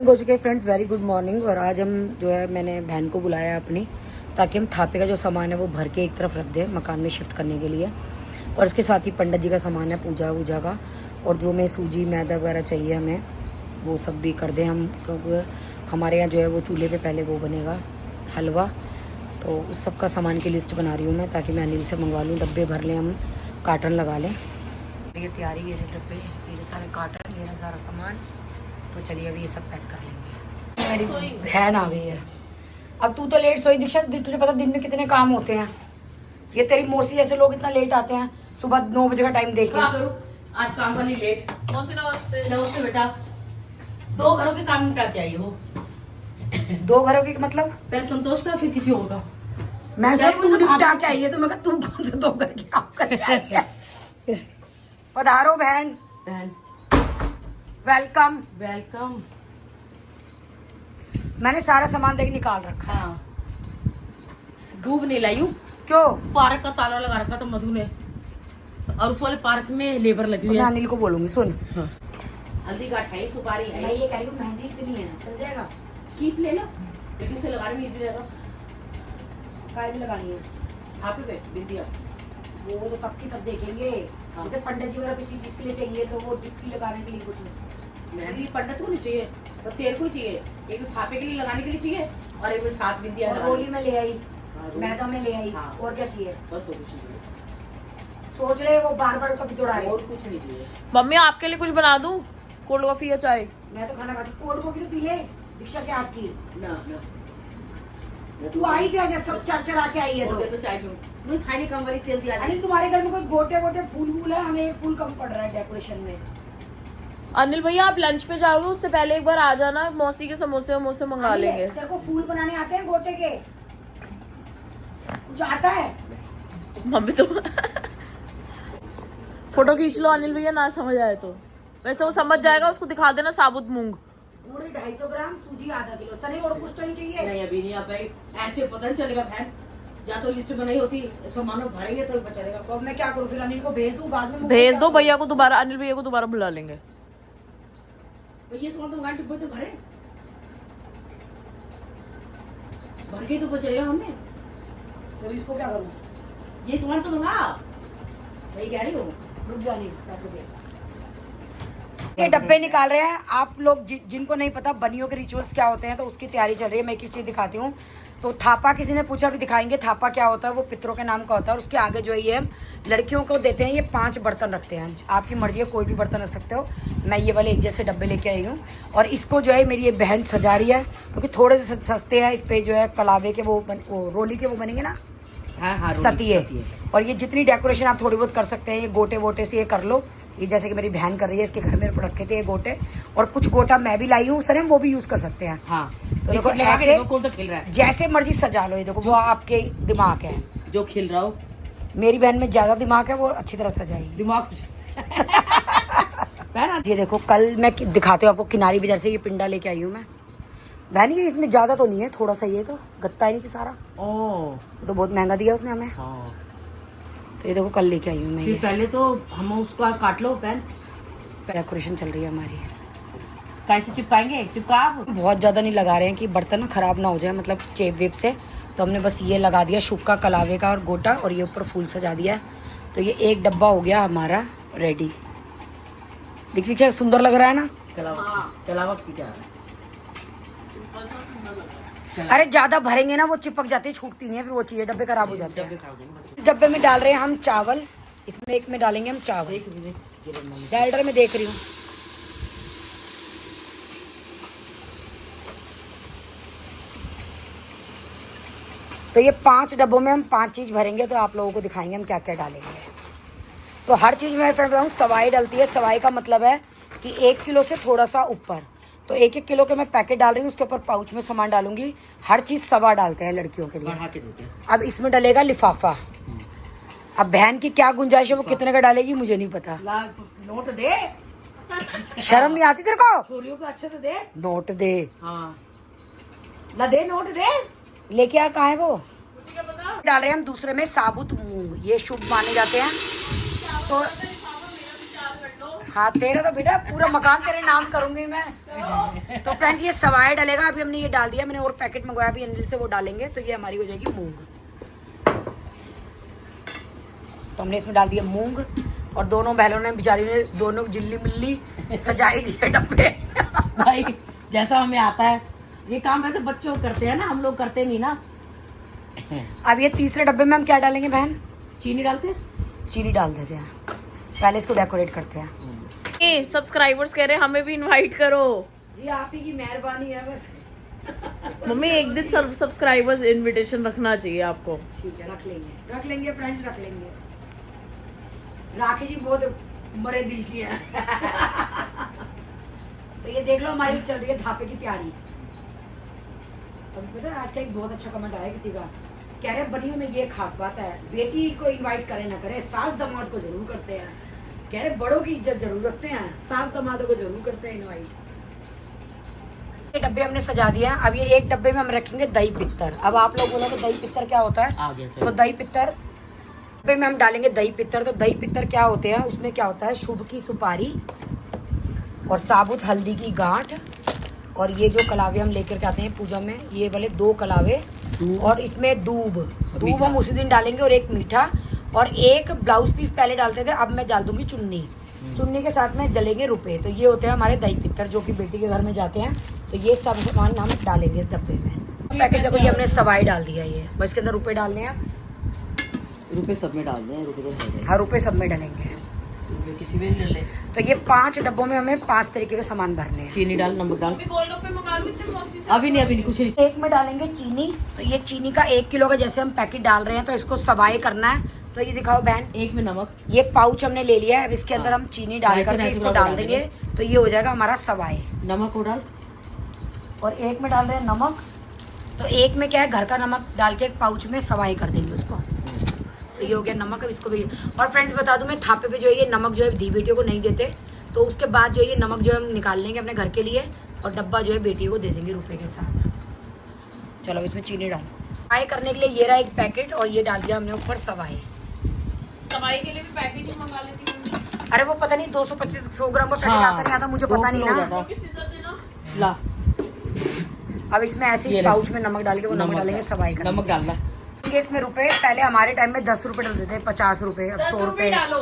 हो चुके friends, very good morning. और आज हम जो है मैंने बहन को बुलाया अपनी, ताकि हम थापे का जो सामान है वो भर के एक तरफ रख दें मकान में शिफ्ट करने के लिए। और इसके साथ ही पंडित जी का सामान है पूजा वूजा का, और जो हमें सूजी मैदा वगैरह चाहिए हमें वो सब भी कर दें हम, क्योंकि हमारे यहाँ जो है वो चूल्हे पे पहले वो बनेगा हलवा। तो उस सब का सामान की लिस्ट बना रही हूँ मैं, ताकि मैं अनिल से मंगवा लूँ, डब्बे भर लें, हम कार्टन लगा लें। ये तैयारी, ये डब्बे, ये सारे कार्टन, ये सारा सामान। तो चलिए अभी ये सब पैक कर लेंगे। मेरी बहन आ गई है। अब तू तो लेट सोई दीक्षा, तुझे पता दिन में कितने काम होते हैं। ये तेरी मौसी जैसे लोग इतना लेट आते हैं, सुबह 9 बजे का टाइम देख के। आज काम वाली लेट। मौसी नमस्ते। नमस्ते बेटा। 2 घरों के काम निपटा के आई हो। 2 घरों की मतलब? पहले संतोष का, फिर किसी और का। मैं सब तू निपटा के आई है, तो मैं तू कौन से 2 घर के काम कर के आई है? पधारो बहन। Welcome welcome. मैंने सारा सामान देख निकाल रखा। हाँ। धूप नहीं लाई हूँ। क्यों? पार्क का ताला लगा रखा था मधु ने, और उस वाले पार्क में लेबर लगी हुई है। है। मैं अनिल को बोलूंगी, सुन। हाँ। हल्दी गाठ है, सुपारी है। मैं ये कह रही हूँ मेहंदी इतनी है, चल जाएगा? कीप ले लो, लेकिन उसे लगाने में इजी रहेगा। काय भी लगानी है? हाथ पे बिंदिया। वो तो कब की तब देखेंगे। हाँ। जैसे पंडित जी वगैरह किसी चीज के लिए चाहिए तो वो टिक्की लगाने के लिए कुछ नहीं। मेहंदी पंडित को नहीं चाहिए, बस तेरे को चाहिए। एक तो थापे के लिए लगाने के लिए चाहिए, और एक में 7 बिंदिया। रोली में ले आई, हाँ, मैदा में ले आई। हाँ। और क्या चाहिए? बस और कुछ नहीं। सोच रहे वो बार बार कभी तोड़ा रहे। और कुछ नहीं चाहिए। मम्मी आपके लिए कुछ बना दूं? कोल्ड कॉफी या चाय? मैं तो खाना खाती। कोल्ड कॉफी तो पी ले दीक्षा क्या आपकी। ना तू आई क्या जब सब चर के आई है तो चाय पीऊं। मैं खाने कम वाली तेल दिया। अनिल तुम्हारे घर में कोई गोटे गोटे फूल है? हमें एक फूल कम पड़ रहा है डेकोरेशन में। अनिल भैया आप लंच पे जाओगे, उससे पहले एक बार आ जाना, मौसी के समोसे वमोसे मंगा लेंगे। तेरे को फूल बनाने आते हैं गोटे के? कुछ आता है? मम्मी तो फोटो खींच लो अनिल भैया, ना समझ आए तो। वैसे वो समझ जाएगा, उसको दिखा देना साबुत मूंग। पूरे 250 ग्राम सूजी, आधा किलो सनी। और कुछ तो नहीं चाहिए? नहीं अभी नहीं। अब ऐसे पता नहीं चलेगा बहन, या तो लिस्ट बनाई होती सामानों भरेंगे तो बचा देगा। तो मैं क्या करूँ फिर? अनिल को भेज दूँ बाद में? भेज दो भैया को दोबारा, अनिल भैया को दोबारा बुला लेंगे। तो ये सामान तो डिब्बे तो भरे, भर के तो बचेगा हमें। तो इसको क्या करूँ? ये सामान तो मंगा, वही कह रही हूँ। रुक जाने पैसे दे। ये डब्बे निकाल रहे हैं आप लोग। जिनको नहीं पता बनियों के रिचुअल्स क्या होते हैं, तो उसकी तैयारी चल रही है। मैं एक चीज दिखाती हूँ। तो थापा, किसी ने पूछा भी, दिखाएंगे। थापा क्या होता है? वो पितरों के नाम का होता है। और उसके आगे जो है ये लड़कियों को देते हैं। ये 5 बर्तन रखते हैं, आपकी मर्जी है, कोई भी बर्तन रख सकते हो। मैं ये वाले एक जैसे डब्बे लेके आई हूँ। और इसको जो है मेरी ये बहन सजा रही है, क्योंकि थोड़े से सस्ते हैं। इस पे जो है कलावे के वो रोली के वो बनेंगे ना, हाँ, सतिये। और ये जितनी डेकोरेशन आप थोड़ी बहुत कर सकते हैं, ये गोटे वोटे से ये कर लो। ये जैसे कि मेरी बहन कर रही है, इसके घर में रखे थे ये गोटे, और कुछ गोटा मैं भी लाई हूँ। सर हम वो भी यूज कर सकते हैं। हाँ। तो देखो ऐसे कौन सा खेल रहा है, जैसे मर्जी सजा लो। ये देखो वो आपके दिमाग है, जो खेल रहा हो। मेरी बहन में ज्यादा दिमाग है, वो अच्छी तरह सजाएगी दिमाग। ये देखो, कल मैं दिखाती हूँ आपको, किनारी बाजार से ये पिंडा लेके आई हूँ मैं। बहन ये इसमें ज्यादा तो नहीं है, थोड़ा सा ये तो गत्ता है नीचे सारा। ओ तो बहुत महंगा दिया उसने हमें। हाँ। तो ये देखो कल लेके आई हूँ मैं। फिर ये पहले तो हम उसका काट लो पेन। डेकोरेशन चल रही है हमारी। कैसे चिपकाएंगे? चिपका आप। बहुत ज़्यादा नहीं लगा रहे हैं कि बर्तन ना ख़राब ना हो जाए, मतलब चेप वेप से। तो हमने बस ये लगा दिया शुक्का, कलावे का और गोटा, और ये ऊपर फूल सजा दिया। तो ये एक डब्बा हो गया हमारा रेडी। देखिए क्या सुंदर लग रहा है ना। कलावा की क्या? अरे ज़्यादा भरेंगे ना वो चिपक जाती है, छूटती नहीं है, फिर वो चाहिए डब्बे खराब हो जाते हैं। इस डब्बे में डाल रहे हैं हम चावल, इसमें एक में डालेंगे हम चावल। डायरेक्टर में देख रही हूँ। तो ये 5 डब्बों में हम 5 चीज़ भरेंगे, तो आप लोगों को दिखाएंगे हम क्या क्या डालेंगे। तो हर चीज़ में फ्रेंड बताऊँ, सवाई डलती है। सवाई का मतलब है कि 1 किलो से थोड़ा सा ऊपर। तो 1-1 किलो के मैं पैकेट डाल रही हूँ, उसके ऊपर पाउच में सामान डालूंगी। हर चीज़ सवा डालते हैं लड़कियों के लिए। अब इसमें डलेगा लिफाफा। अब बहन की क्या गुंजाइश है, वो कितने का डालेगी मुझे नहीं पता। नोट दे। शर्म नहीं आती तेरे को? छोरियों को अच्छे से दे। नोट दे। हाँ। ला दे, नोट दे। लेके आ, कहाँ है वो? डाल रहे हैं हम दूसरे में साबुत मूंग। ये शुभ माने जाते हैं। तो हाँ तेरा तो बेटा पूरा मकान तेरे नाम करूंगी मैं। तो फ्रेंड्स ये सवाए डलेगा, अभी हमने ये डाल दिया, मैंने और पैकेट मंगवाया अभी अनिल से, वो डालेंगे तो ये हमारी हो जाएगी मूंग। तो हमने इसमें डाल दिया मूंग और दोनों बहनों ने बेचारी ने दोनों जिल्ली मिल्ली सजाई दिए डब्बे। भाई जैसा हमें आता है ये काम वैसे बच्चों करते हैं ना, हम लोग करते नहीं ना। अब ये तीसरे डब्बे में हम क्या डालेंगे बहन? चीनी डालते हैं, चीनी डाल देते हैं, पहले इसको डेकोरेट करते हैं। सब्सक्राइबर्स कह रहे हैं हमें भी इनवाइट करो। जी आप ही की मेहरबानी है बस। मम्मी एक दिन सब्सक्राइबर्स इनविटेशन रखना चाहिए आपको। ठीक है रख लेंगे फ्रेंड्स, रख लेंगे। राखी जी बहुत बड़े दिल की है। तो ये देख लो हमारी चल रही है धापे की तैयारी। अब पता है आज का एक बहुत अच्छा कमेंट आया किसी का, कह रहे बनियों में ये खास बात है, बेटी को इनवाइट करे ना करे सास दामाद को जरूर करते हैं। कह रहे बड़ों की इज्जत जरूर रखते हैं, सास दामादों को जरूर करते हैं इनवाइट। ये डब्बे हमने सजा दिया। अब ये एक डब्बे में हम रखेंगे दही पित्तर। अब आप लोग बोलोगे दही पित्तर क्या होता है? तो दही पित्तर डब्बे में हम डालेंगे दही पित्तर। तो दही पित्तर क्या होते हैं, उसमें क्या होता है, शुभ की सुपारी और साबुत हल्दी की गांठ, और ये जो कलावे हम लेकर के आते हैं पूजा में, ये वाले 2 कलावे, और इसमें दूब हम उसी दिन डालेंगे, और एक मीठा, और एक ब्लाउज पीस पहले डालते थे, अब मैं डाल दूंगी चुन्नी। चुन्नी के साथ में डलेंगे रुपए। तो ये होते हैं हमारे दही पित्तर जो कि बेटी के घर में जाते हैं। तो ये सब सामान हम डालेंगे इस डब्बे में। पैकेट देखो ये हमने सवाई डाल दिया, ये बस इसके अंदर रुपए डालने हैं। रुपए सब में डाल दें, रुपए तो हाँ रुपए सब में डलेंगे, रुपए किसी में नहीं डले। तो ये 5 डब्बों में हमें 5 तरीके के सामान भरने हैं। चीनी डाल, नमक डाल। अभी नहीं कुछ नहीं। एक में डालेंगे चीनी। तो ये चीनी का 1 किलो का जैसे हम पैकेट डाल रहे हैं, तो इसको सवाई करना है। तो ये दिखाओ बहन, एक में नमक, ये पाउच हमने ले लिया है, अब इसके अंदर हम चीनी डाल करके इसको डाल देंगे, तो ये हो जाएगा हमारा सवाई। नमक को डाल, और एक में डाल रहे हैं नमक। तो एक में क्या है, घर का नमक डाल के एक पाउच में सवाई कर देंगे उसको। तो ये हो गया नमक। अब इसको भी, और फ्रेंड्स बता दूं मैं थापे पे जो है ये नमक जो है धी बेटियों को नहीं देते, तो उसके बाद जो है ये नमक जो है हम निकाल लेंगे अपने घर के लिए, और डब्बा जो है बेटी को दे देंगे रुपए के साथ। चलो अब इसमें चीनी डाल। सवाई करने के लिए ये रहा एक पैकेट, और ये डाल दिया हमने ऊपर सवाई। सवाई के लिए भी पैकेट ही मंगा लेती हूँ। अरे वो पता नहीं 225-100 ग्राम का पैकेट आता नहीं आता, मुझे पता नहीं ना। ला। अब इसमें ऐसे ही पाउच में नमक डाल के वो नमक डालेंगे सवाई का। नमक डालना। इसमें रुपए पहले हमारे टाइम में 10 रुपए डलते थे, 50 रुपए, अब 100 रुपए डालो।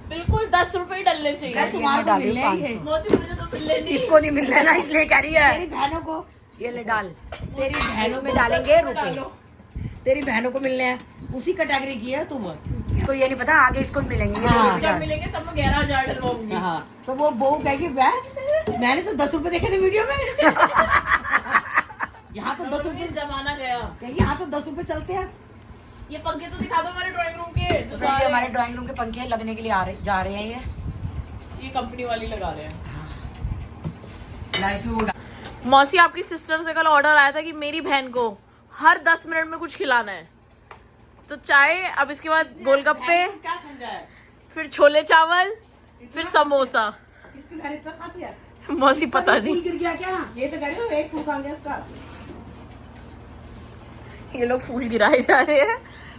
बिल्कुल 10 रुपए डलने चाहिए। तुम्हारे डाल रही हूँ 500। मौसी मुझे तो मिलने नहीं। इसको नहीं मिल रहा ना, इसलिए कह रही है तेरी बहनों को, ये ले डाल। तेरी बहनों में को डालेंगे रुपए, तेरी बहनों को मिलने हैं, उसी कैटेगरी की है तुम। इसको ये नहीं पता आगे इसको मिलेंगे। हाँ। जब मिलेंगे तब मैं 11,000 डलवाऊंगी। हाँ, तो वो बहू कहेगी मैंने तो 10 रुपए देखे थे वीडियो में। यहाँ तो 10 रुपए जमाना गया। यहाँ तो 10 रुपए चलते हैं। ये पंखे तो दिखा दो हमारे ड्राइंग रूम के जो तो ये हमारे ड्राइंग रूम के पंखे लगने के लिए जा रहे हैं। ये कंपनी वाली लगा रहे हैं। इसमें वो मौसी आपकी सिस्टर से कल ऑर्डर आया था कि मेरी बहन को हर 10 मिनट में कुछ खिलाना है। तो चाय, अब इसके बाद गोलगप्पे, क्या समझा है? फिर छोले चावल, फिर समोसा। किसकी बहन इतना खाती है? मौसी पता नहीं। गिर गया क्या? ये तो कह रही हो एक फूक आ गया उसका। ये लोग फूल गिराए जा रहे हैं,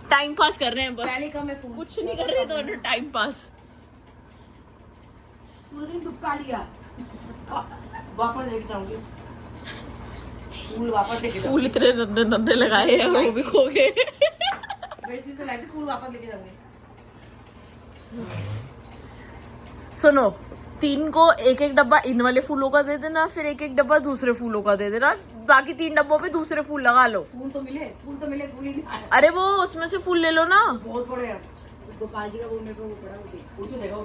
टाइम पास कर रहे हैं बस। पहले का मैं फूल कुछ नहीं कर रहे दोनों, टाइम पास। पूरे दिन दुबका लिया। वापस लेके जाऊंगी फूल, वापस लेके जाऊंगी। फूल इतने नंदे नंदे लगाए हैं, वो भी खो गए। बेटी तो लाती, फूल वापस लेके जाऊंगी। सुनो, 3 को एक एक डब्बा इन वाले फूलों का दे देना, फिर एक एक डब्बा दूसरे फूलों का दे देना, बाकी 3 डब्बों पे दूसरे फूल लगा लो। फूल तो मिले, फूल ही नहीं आया। अरे वो उसमें से फूल ले लो ना। बहुत बड़े हैं। गोपाल जी का वो मेरे को वो पड़ा होती। उसमें देखो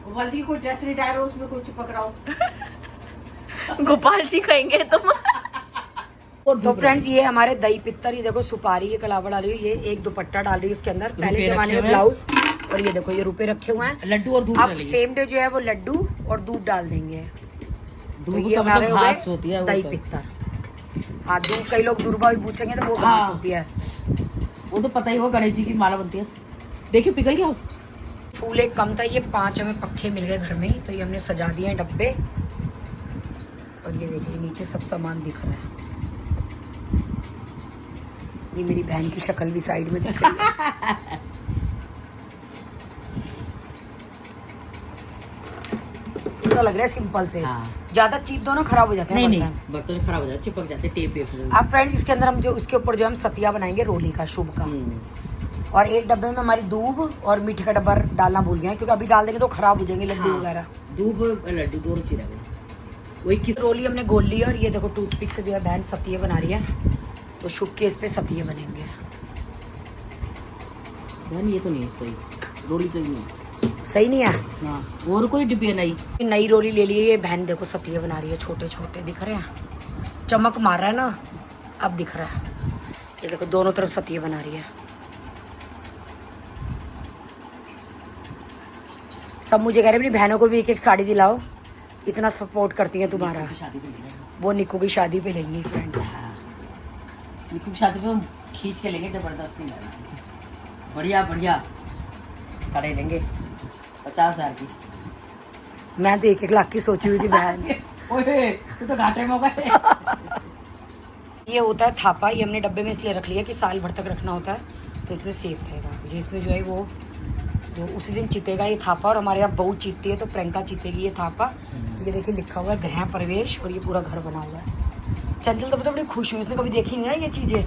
गोपाल जी की कोई ड्रेस रिटायर हो, उसमें कोई चिपक रहा हो। गोपाल जी कहेंगे तुम। तो फ्रेंड्स ये हमारे दही पित्तर, ये देखो सुपारी, ये कलावा डाल रही हूँ, ये एक दुपट्टा डाल रही है उसके अंदर, पहले जमाने में ब्लाउज, और ये देखो ये रुपए रखे हुए हैं। लड्डू और दूध। अब सेम डे जो है वो लड्डू और दूध डाल देंगे। तो दूध ये का हमारे मतलब हो घास होती गए है वो दही तो। पित्तर। हाँ दूध, कई लोग दुर्बा भी पूछेंगे तो वो घास हाँ। होती है। वो तो पता ही हो, गणेश जी की माला बनती है। देखिए पिघल गया। फूल एक कम था, ये 5 हमें पक्के मिल गए घर में ही, तो ये हमने सजा दिए हैं डब्बे। और ये देखिए नीचे सब सामान दिख रहा है। ये मेरी बहन की शक्ल भी साइड में दिख रही है। दूसरा लग रहा है सिंपल से। हाँ। ज्यादा चीप दो ना खराब हो जाते हैं नहीं बर्तन। बर्तन खराब हो जाते, चिपक जाते, टेप वेप। अब फ्रेंड्स इसके अंदर हम जो इसके ऊपर जो हम सतिया बनाएंगे रोली का शुभ का। और एक डब्बे में हमारी दूब और मीठे का डब्बा डालना भूल गए हैं, क्योंकि अभी डाल देंगे तो खराब हो जाएंगे लड्डू वगैरह। दूब और लड्डू दोनों चीज है वही। किस रोली हमने गोल ली और ये देखो टूथपिक से जो है बहन सतिये बना रही है, तो शुभ के इस पे सतिये बनेंगे। बहन ये तो नहीं है सही, रोली सही नहीं है। सही नहीं है। हाँ, और कोई डिब्बी नहीं। नई रोली ले ली है ये बहन, देखो सतिये बना रही है, छोटे छोटे दिख रहे हैं, चमक मार रहा है ना, अब दिख रहा है। ये देखो दोनों तरफ सतिये बना रही है। सब मुझे कह रहे अपनी बहनों को भी एक एक साड़ी दिलाओ, इतना सपोर्ट करती है तुम्हारा। शादी पे लेंगे। वो निक्कू की शादी पे लेंगी फ्रेंड्स। निक्कू की शादी पे हम खींच के लेंगे, जबरदस्ती लेना। बढ़िया बढ़िया साड़ी लेंगे 50,000 की। मैं तो 1-1 लाख की सोची हुई थी बहन। ओए तू तो घाटे में हो गए। ये होता है थापा, ये हमने डब्बे में इसलिए रख लिया कि साल भर तक रखना होता है, तो इसमें सेफ रहेगा। ये इसमें जो है वो जो उसी दिन जीतेगा ये थापा, और हमारे यहाँ बहू जीतती है तो प्रियंका जीतेगी ये थापा। तो ये देखिए लिखा हुआ है गृह प्रवेश, और ये पूरा घर बना हुआ है। चंचल तो बड़ी खुश हुई, उसने कभी देखी नहीं ना ये चीज़ें।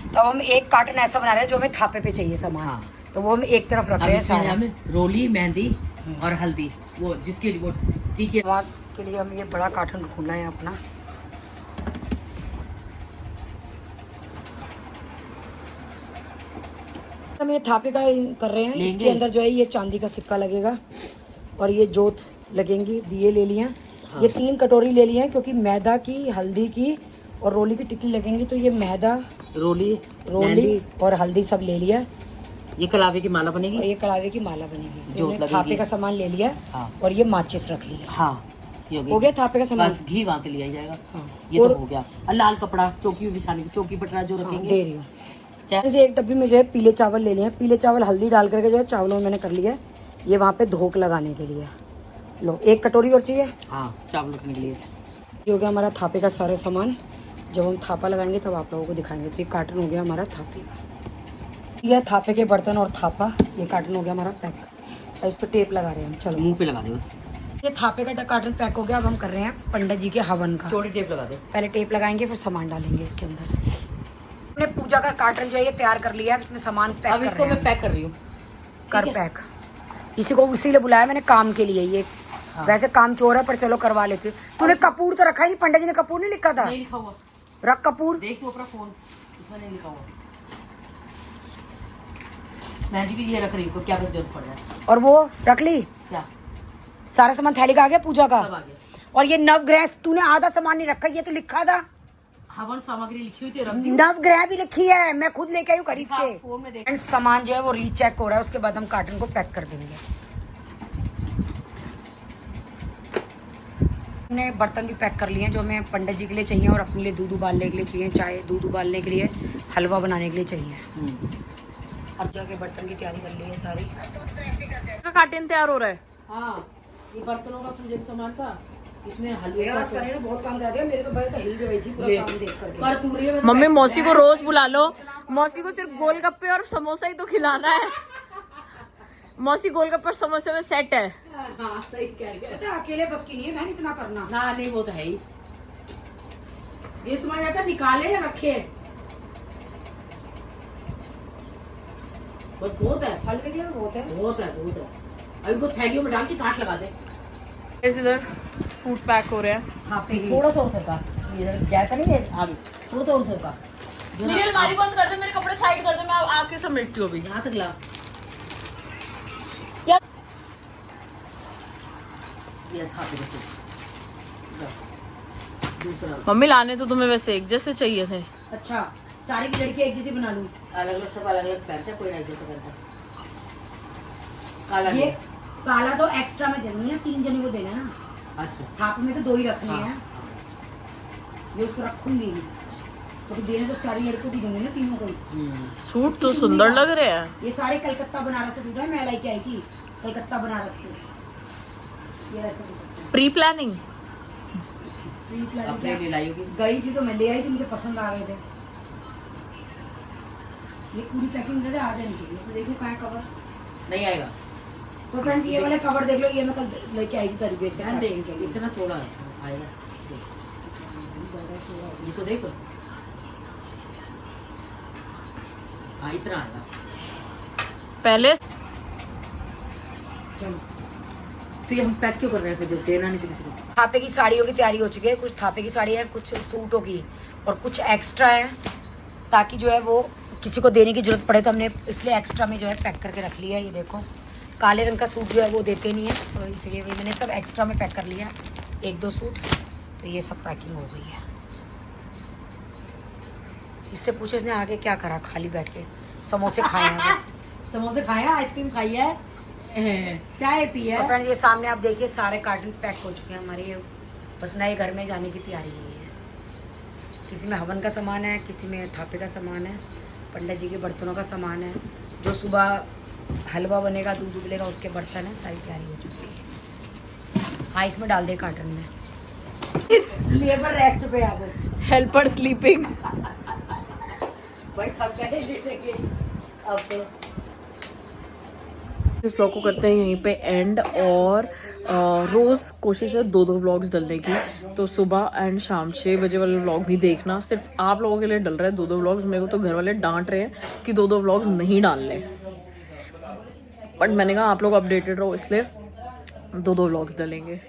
तो हम एक कार्टन ऐसा बना रहे हैं जो हमें थापे पे चाहिए सामान। हाँ। तो वो हम एक तरफ रख रहे हैं सारा। हमें रोली, मेहंदी और हल्दी, वो जिसके लिए वो ठीक है। वहाँ के लिए हम ये बड़ा कार्टन ढूंढना है अपना। हम ये थापे का कर रहे हैं, इसके अंदर जो है ये चांदी का सिक्का लगेगा और ये जोत लगेंगी। दिए ले लिए हैं। हाँ। ये 3 कटोरी ले लिए हैं, क्योंकि मैदा की, हल्दी की और रोली की टिक्की लगेंगी, तो ये मैदा, रोली और हल्दी सब ले लिया। ये कलावे की माला बनेगी और ये कड़ावे की माला बनेगी। जोत लगेगी। थापे का सामान ले लिया। हाँ। और ये माचिस रख लिया। हाँ, हो गया थापे का सामान। बस घी वहाँ से लिया जाएगा। हाँ। ये तो हो गया। और लाल कपड़ा, चौकी बिछाने की, चौकी पटरा जो रखेंगे। दे रही हूँ। जैसे एक डब्बी में जो है पीले चावल ले लिए हैं। पीले चावल हल्दी डाल करके जो है चावलों में मैंने कर लिया है, ये वहाँ पे धोक लगाने के लिए। लो 1 कटोरी और चाहिए। हाँ, चावल रखने के लिए। ये हो गया हमारा थापे का सारा सामान। जब हम थापा लगाएंगे तब आप लोगों को दिखाएंगे। तो ये कार्टन हो गया हमारा थापे का। यह थापे के बर्तन और थापा, ये कार्टन हो गया हमारा पैक। और इस पर टेप लगा रहे हैं हम। चलो मुंह पे लगा दे। ये थापे का कार्टन पैक हो गया। अब हम कर रहे हैं पंडित जी के हवन का। छोटी टेप लगा दे। पहले टेप लगाएंगे, फिर सामान डालेंगे इसके अंदर। हमने पूजा का कार्टन जो है ये तैयार कर लिया है, इसमें सामान पैक अब कर इसको रहे मैं हैं। पैक कर रही हूँ। कर पैक। इसी को इसीलिए बुलाया मैंने काम के लिए। ये हाँ। वैसे काम चोर है, पर चलो करवा लेते। तूने कपूर तो रखा ही नहीं, पंडित जी ने कपूर नहीं लिखा था। नहीं लिखा हुआ। रख कपूर। देख तू अपना फोन, इसमें नहीं लिखा हुआ। मेहंदी भी ये रख रही हूँ, तो क्या जरूरत पड़ जाए। और वो रख ली क्या सारा सामान थैली का आ गया पूजा का। सब आ गया। और ये नवग्रह तूने आधा सामान नहीं रखा, ये तो लिखा था। हवन सामग्री लिखी हुई थी, रख दी। नवग्रह भी लिखी है, मैं खुद लेके आई हूँ खरीद हाँ, के। फोन में देख। फ्रेंड्स सामान जो है वो रीचेक हो रहा है, उसके बाद हम कार्टन को पैक कर देंगे। हमने बर्तन भी पैक कर लिए हैं जो हमें पंडित जी के लिए चाहिए, और अपने लिए दूध उबालने के लिए चाहिए, चाय दूध उबालने के लिए, हलवा बनाने के लिए चाहिए। और जो के बर्तन की तैयारी कर ली है सारी। का कार्टन तैयार हो रहा है। हाँ, ये बर्तनों का पूजा का सामान था। इसमें हलवे का बहुत काम कर दिया, मेरे को भाई हिल रही थी पूरा काम देख करके। कर तू रही है। मम्मी मौसी को रोज बुला लो। मौसी को सिर्फ गोलगप्पे और समोसा ही तो खिलाना है। मौसी गोलगप्पे और समोसे में सेट है। हाँ, सही कह रही है। अकेले बस की नहीं है बहन इतना करना। ना नहीं, वो तो है ही। ये सामान रहता निकाले या रखे। बस बहुत है, फल के लिए बहुत है। बहुत है, बहुत है। अभी को थैलियों में डाल के काट लगा दे। इधर सूट पैक हो रहे हैं। थोड़ा सा और सरका, ज्यादा नहीं है आगे, थोड़ा सा और सरका। मेरी अलमारी बंद कर दे, मेरे कपड़े साइड कर दे, मैं आके समेटती हूँ अभी। यहाँ तक ला। क्या ये था दूसरा। मम्मी लाने तो तुम्हें वैसे एक जैसे चाहिए थे। अच्छा सारी की लड़की एक जैसी बना लूं। अलग अलग सब अलग अलग पहनते, कोई नहीं जैसा पहनता। काला ये नहीं। काला तो एक्स्ट्रा में दे दूंगी ना, 3 जने को देना है ना। अच्छा, थाप में तो 2 ही रखने हाँ। हैं। ये उसको रखूंगी नहीं, तो देने तो सारी लड़कों की दूंगी ना, तीनों को ही। सूट तो सुंदर लग रहे हैं। ये सारे कलकत्ता बनारस के सूट है, मैं लेके आई थी कलकत्ता बनारस से। ये रखो प्री प्लानिंग। अपने लिए लाई होगी। गई थी तो मैं ले आई थी, मुझे पसंद आ गए थे। ये पूरी पैकिंग करके आ जानी चाहिए। तो देखिए कहाँ कवर नहीं आएगा। तो फ्रेंड्स ये वाले कवर देख लो, ये मैं कल लेके आई थी तरीके से ध्यान देंगे इतना थोड़ा आएगा। ये तो देखो हाँ इतना आएगा। पहले चलो तो ये हम पैक क्यों कर रहे हैं फिर, देना नहीं किसी को। थापे की साड़ियों की तैयारी हो चुकी है, कुछ थापे की साड़ी है, कुछ सूटों की और कुछ एक्स्ट्रा है, ताकि जो है वो किसी को देने की जरूरत पड़े तो हमने इसलिए एक्स्ट्रा में जो है पैक करके रख लिया है। ये देखो काले रंग का सूट जो है वो देते नहीं है, तो इसलिए भी मैंने सब एक्स्ट्रा में पैक कर लिया, 1-2 सूट। तो ये सब पैकिंग हो गई है। इससे पूछो इसने आगे क्या करा, खाली बैठ के समोसे खाए हैं बस। समोसे खाया, आइसक्रीम खाई है, चाय पी है। तो फ्रेंड्स ये सामने आप देखिए सारे कार्टन पैक हो चुके हैं हमारे, ये बस नए घर में जाने की तैयारी है। किसी में हवन का सामान है, किसी में थापे का सामान है, पंडित जी के बर्तनों का सामान है, जो सुबह हलवा बनेगा, दूध उबलेगा, उसके बर्तन है, सारी तैयारी हो चुकी है। हाँ इसमें डाल दे कार्टन में। लेबर रेस्ट पे आ गए, हेल्पर स्लीपिंग। भाई थक गए लेटे अब तो। इस ब्लॉग को करते हैं यहीं पे एंड, और रोज़ कोशिश है 2-2 व्लॉग्स डालने की। तो सुबह एंड शाम 6 बजे वाले व्लॉग भी देखना, सिर्फ आप लोगों के लिए डल रहा है 2-2 व्लॉग्स। मेरे को तो घर वाले डांट रहे हैं कि 2-2 व्लॉग्स नहीं डालने, बट मैंने कहा आप लोग अपडेटेड रहो, इसलिए 2-2 व्लॉग्स डालेंगे।